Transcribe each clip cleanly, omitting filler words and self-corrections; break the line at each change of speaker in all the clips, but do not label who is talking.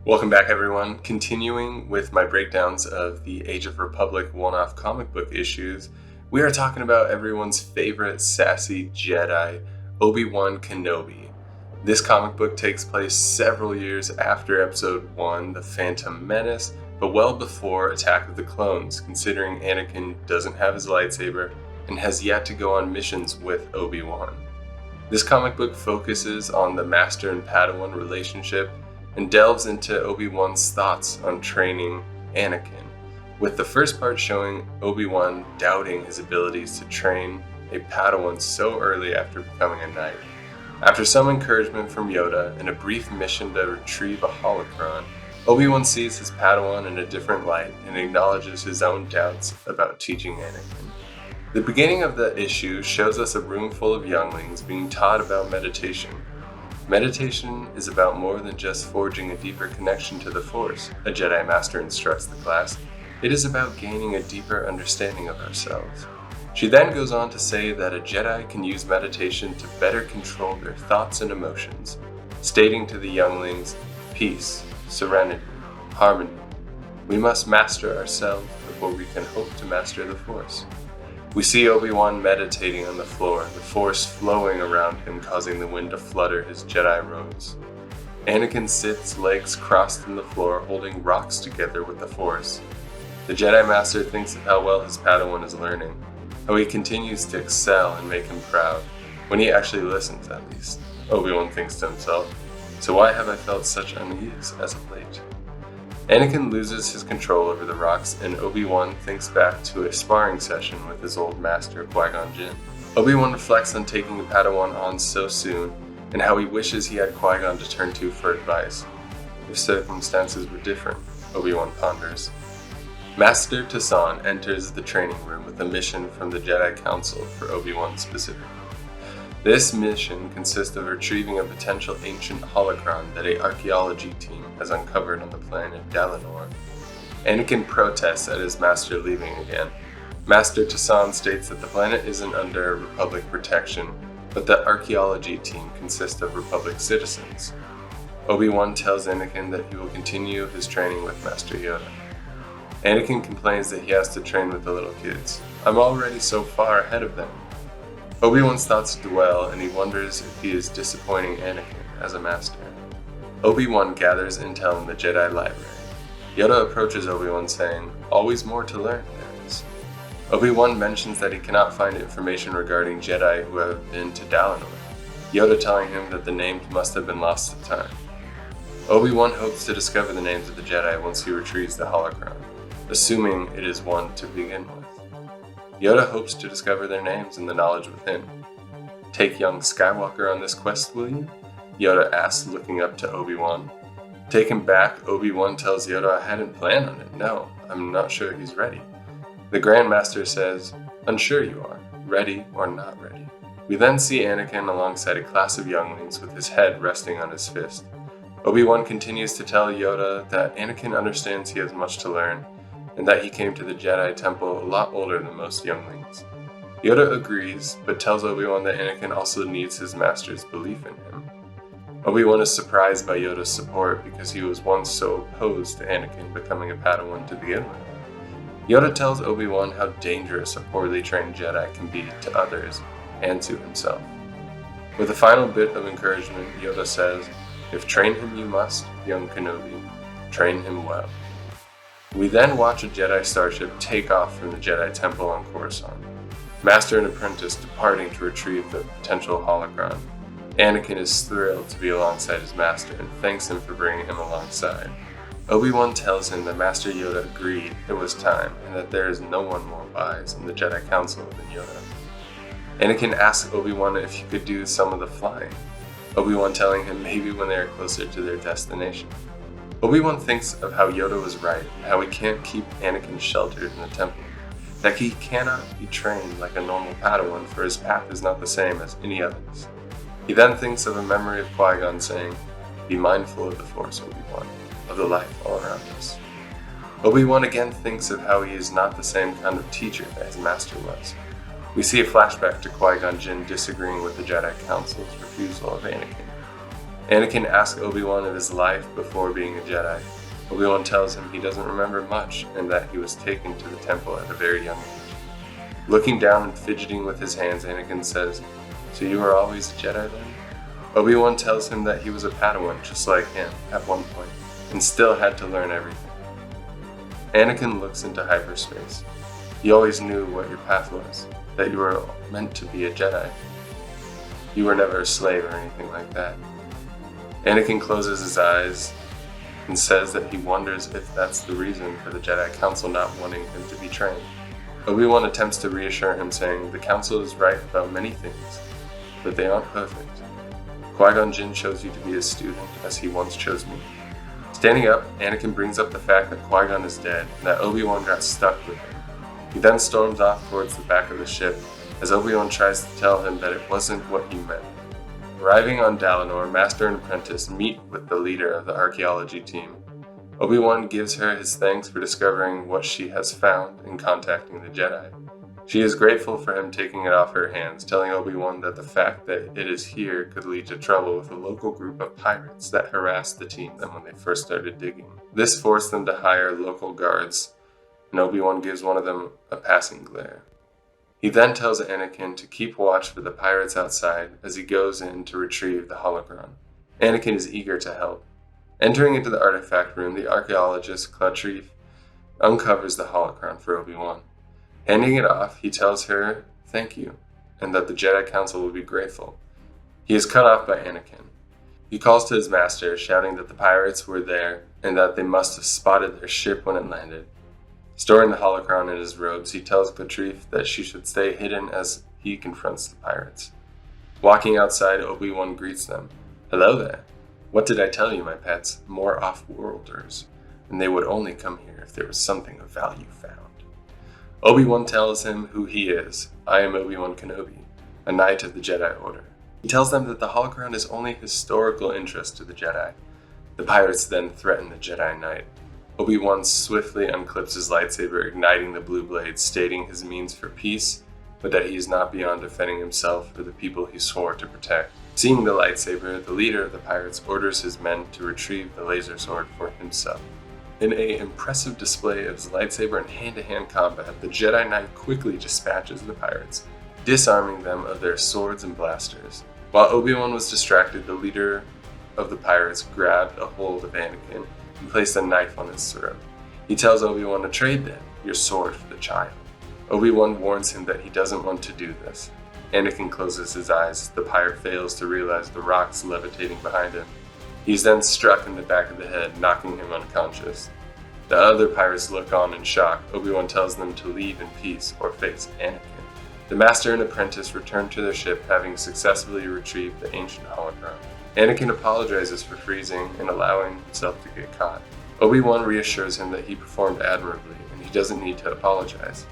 Welcome back, everyone. Continuing with my breakdowns of the Age of Republic one-off comic book issues, we are talking about everyone's favorite sassy Jedi, Obi-Wan Kenobi. This comic book takes place several years after Episode 1, The Phantom Menace, but well before Attack of the Clones, considering Anakin doesn't have his lightsaber and has yet to go on missions with Obi-Wan. This comic book focuses on the Master and Padawan relationship and delves into Obi-Wan's thoughts on training Anakin, with the first part showing Obi-Wan doubting his abilities to train a Padawan so early after becoming a knight. After some encouragement from Yoda and a brief mission to retrieve a holocron, Obi-Wan sees his Padawan in a different light and acknowledges his own doubts about teaching Anakin. The beginning of the issue shows us a room full of younglings being taught about meditation. Meditation is about more than just forging a deeper connection to the Force, a Jedi Master instructs the class. It is about gaining a deeper understanding of ourselves. She then goes on to say that a Jedi can use meditation to better control their thoughts and emotions, stating to the younglings, peace, serenity, harmony. We must master ourselves before we can hope to master the Force. We see Obi-Wan meditating on the floor, the Force flowing around him, causing the wind to flutter his Jedi robes. Anakin sits, legs crossed on the floor, holding rocks together with the Force. The Jedi Master thinks of how well his Padawan is learning, how he continues to excel and make him proud, when he actually listens at least. Obi-Wan thinks to himself, so why have I felt such unease as of late? Anakin loses his control over the rocks, and Obi-Wan thinks back to a sparring session with his old master Qui-gon Jinn. Obi-Wan reflects on taking a Padawan on so soon, and how he wishes he had Qui-Gon to turn to for advice. If circumstances were different, Obi-Wan ponders. Master Tassan enters the training room with a mission from the Jedi Council for Obi-Wan specifically. This mission consists of retrieving a potential ancient holocron that an archaeology team has uncovered on the planet Dalinor. Anakin protests at his master leaving again. Master Tassan states that the planet isn't under Republic protection, but the archaeology team consists of Republic citizens. Obi-Wan tells Anakin that he will continue his training with Master Yoda. Anakin complains that he has to train with the little kids. I'm already so far ahead of them. Obi-Wan's thoughts dwell, and he wonders if he is disappointing Anakin as a master. Obi-Wan gathers intel in the Jedi library. Yoda approaches Obi-Wan saying, always more to learn, there is. Obi-Wan mentions that he cannot find information regarding Jedi who have been to Dalinor, Yoda telling him that the names must have been lost to time. Obi-Wan hopes to discover the names of the Jedi once he retrieves the holocron, assuming it is one to begin with. Yoda hopes to discover their names and the knowledge within. Take young Skywalker on this quest, will you? Yoda asks, looking up to Obi-Wan. Taken back, Obi-Wan tells Yoda, I hadn't planned on it. No, I'm not sure he's ready. The Grand Master says, unsure you are, ready or not ready. We then see Anakin alongside a class of younglings with his head resting on his fist. Obi-Wan continues to tell Yoda that Anakin understands he has much to learn, and that he came to the Jedi Temple a lot older than most younglings. Yoda agrees, but tells Obi-Wan that Anakin also needs his master's belief in him. Obi-Wan is surprised by Yoda's support because he was once so opposed to Anakin becoming a Padawan to begin with. Yoda tells Obi-Wan how dangerous a poorly trained Jedi can be to others and to himself. With a final bit of encouragement, Yoda says, if train him you must, young Kenobi, train him well. We then watch a Jedi starship take off from the Jedi Temple on Coruscant. Master and apprentice departing to retrieve the potential holocron. Anakin is thrilled to be alongside his master and thanks him for bringing him alongside. Obi-Wan tells him that Master Yoda agreed it was time and that there is no one more wise in the Jedi Council than Yoda. Anakin asks Obi-Wan if he could do some of the flying, Obi-Wan telling him maybe when they are closer to their destination. Obi-Wan thinks of how Yoda was right and how he can't keep Anakin sheltered in the temple, that he cannot be trained like a normal Padawan for his path is not the same as any others. He then thinks of a memory of Qui-Gon saying, be mindful of the Force, Obi-Wan, of the life all around us. Obi-Wan again thinks of how he is not the same kind of teacher that his master was. We see a flashback to Qui-Gon Jinn disagreeing with the Jedi Council's refusal of Anakin. Anakin asks Obi-Wan of his life before being a Jedi. Obi-Wan tells him he doesn't remember much and that he was taken to the temple at a very young age. Looking down and fidgeting with his hands, Anakin says, "So you were always a Jedi then?" Obi-Wan tells him that he was a Padawan just like him at one point and still had to learn everything. Anakin looks into hyperspace. "You always knew what your path was, that you were meant to be a Jedi. You were never a slave or anything like that." Anakin closes his eyes and says that he wonders if that's the reason for the Jedi Council not wanting him to be trained. Obi-Wan attempts to reassure him, saying the Council is right about many things, but they aren't perfect. Qui-Gon Jinn chose you to be his student, as he once chose me. Standing up, Anakin brings up the fact that Qui-Gon is dead and that Obi-Wan got stuck with him. He then storms off towards the back of the ship, as Obi-Wan tries to tell him that it wasn't what he meant. Arriving on Dalinor, Master and Apprentice meet with the leader of the archaeology team. Obi-Wan gives her his thanks for discovering what she has found in contacting the Jedi. She is grateful for him taking it off her hands, telling Obi-Wan that the fact that it is here could lead to trouble with a local group of pirates that harassed the team when they first started digging. This forced them to hire local guards, and Obi-Wan gives one of them a passing glare. He then tells Anakin to keep watch for the pirates outside as he goes in to retrieve the holocron. Anakin is eager to help. Entering into the artifact room, the archaeologist Clatrief uncovers the holocron for Obi-Wan. Handing it off, he tells her thank you, and that the Jedi Council will be grateful. He is cut off by Anakin. He calls to his master, shouting that the pirates were there and that they must have spotted their ship when it landed. Storing the holocron in his robes, he tells Clatrief that she should stay hidden as he confronts the pirates. Walking outside, Obi-Wan greets them. "Hello there. What did I tell you, my pets? More off-worlders. And they would only come here if there was something of value found." Obi-Wan tells him who he is. "I am Obi-Wan Kenobi, a knight of the Jedi Order." He tells them that the holocron is only historical interest to the Jedi. The pirates then threaten the Jedi Knight. Obi-Wan swiftly unclips his lightsaber, igniting the blue blade, stating his means for peace, but that he is not beyond defending himself or the people he swore to protect. Seeing the lightsaber, the leader of the pirates orders his men to retrieve the laser sword for himself. In an impressive display of his lightsaber and hand-to-hand combat, the Jedi Knight quickly dispatches the pirates, disarming them of their swords and blasters. While Obi-Wan was distracted, the leader of the pirates grabbed a hold of Anakin and placed a knife on his throat. He tells Obi-Wan to trade then, your sword for the child. Obi-Wan warns him that he doesn't want to do this. Anakin closes his eyes as the pirate fails to realize the rocks levitating behind him. He is then struck in the back of the head, knocking him unconscious. The other pirates look on in shock. Obi-Wan tells them to leave in peace or face Anakin. The Master and Apprentice return to their ship, having successfully retrieved the ancient holocron. Anakin apologizes for freezing and allowing himself to get caught. Obi-Wan reassures him that he performed admirably and he doesn't need to apologize.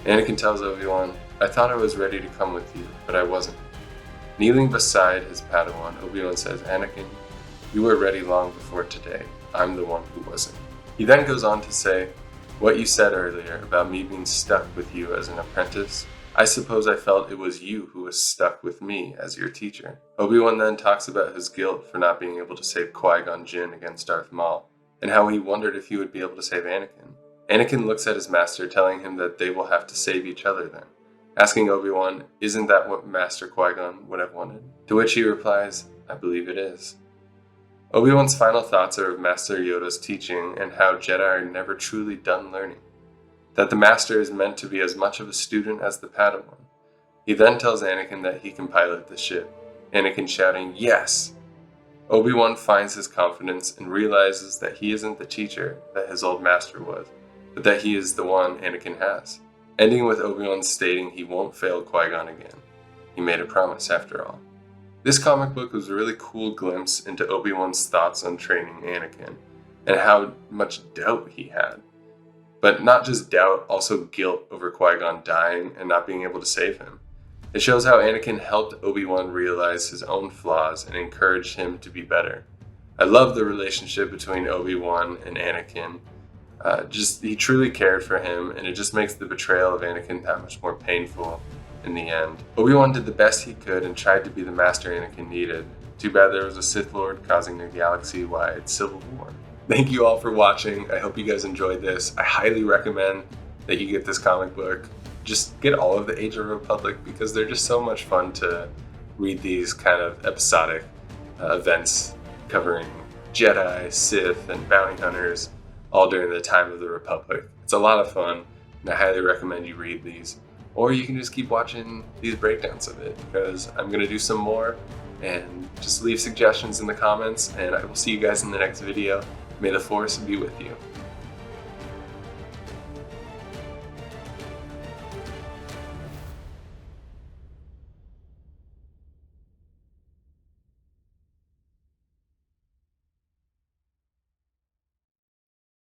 Anakin tells Obi-Wan, "I thought I was ready to come with you, but I wasn't." Kneeling beside his Padawan, Obi-Wan says, "Anakin, you were ready long before today. I'm the one who wasn't." He then goes on to say, "What you said earlier about me being stuck with you as an apprentice, I suppose I felt it was you who was stuck with me as your teacher." Obi-Wan then talks about his guilt for not being able to save Qui-Gon Jinn against Darth Maul, and how he wondered if he would be able to save Anakin. Anakin looks at his master, telling him that they will have to save each other then, asking Obi-Wan, "Isn't that what Master Qui-Gon would have wanted?" To which he replies, "I believe it is." Obi-Wan's final thoughts are of Master Yoda's teaching and how Jedi are never truly done learning, that the Master is meant to be as much of a student as the Padawan. He then tells Anakin that he can pilot the ship, Anakin shouting, "Yes!" Obi-Wan finds his confidence and realizes that he isn't the teacher that his old master was, but that he is the one Anakin has, ending with Obi-Wan stating he won't fail Qui-Gon again. He made a promise after all. This comic book was a really cool glimpse into Obi-Wan's thoughts on training Anakin, and how much doubt he had. But not just doubt, also guilt over Qui-Gon dying and not being able to save him. It shows how Anakin helped Obi-Wan realize his own flaws and encouraged him to be better. I love the relationship between Obi-Wan and Anakin. He truly cared for him, and it just makes the betrayal of Anakin that much more painful. in the end. Obi-Wan did the best he could and tried to be the master Anakin needed. Too bad there was a Sith Lord causing a galaxy-wide civil war. Thank you all for watching. I hope you guys enjoyed this. I highly recommend that you get this comic book. Just get all of the Age of Republic because they're just so much fun to read these kind of episodic events covering Jedi, Sith, and bounty hunters all during the time of the Republic. It's a lot of fun, and I highly recommend you read these. Or you can just keep watching these breakdowns of it because I'm going to do some more, and just leave suggestions in the comments, and I will see you guys in the next video. May the Force be with you.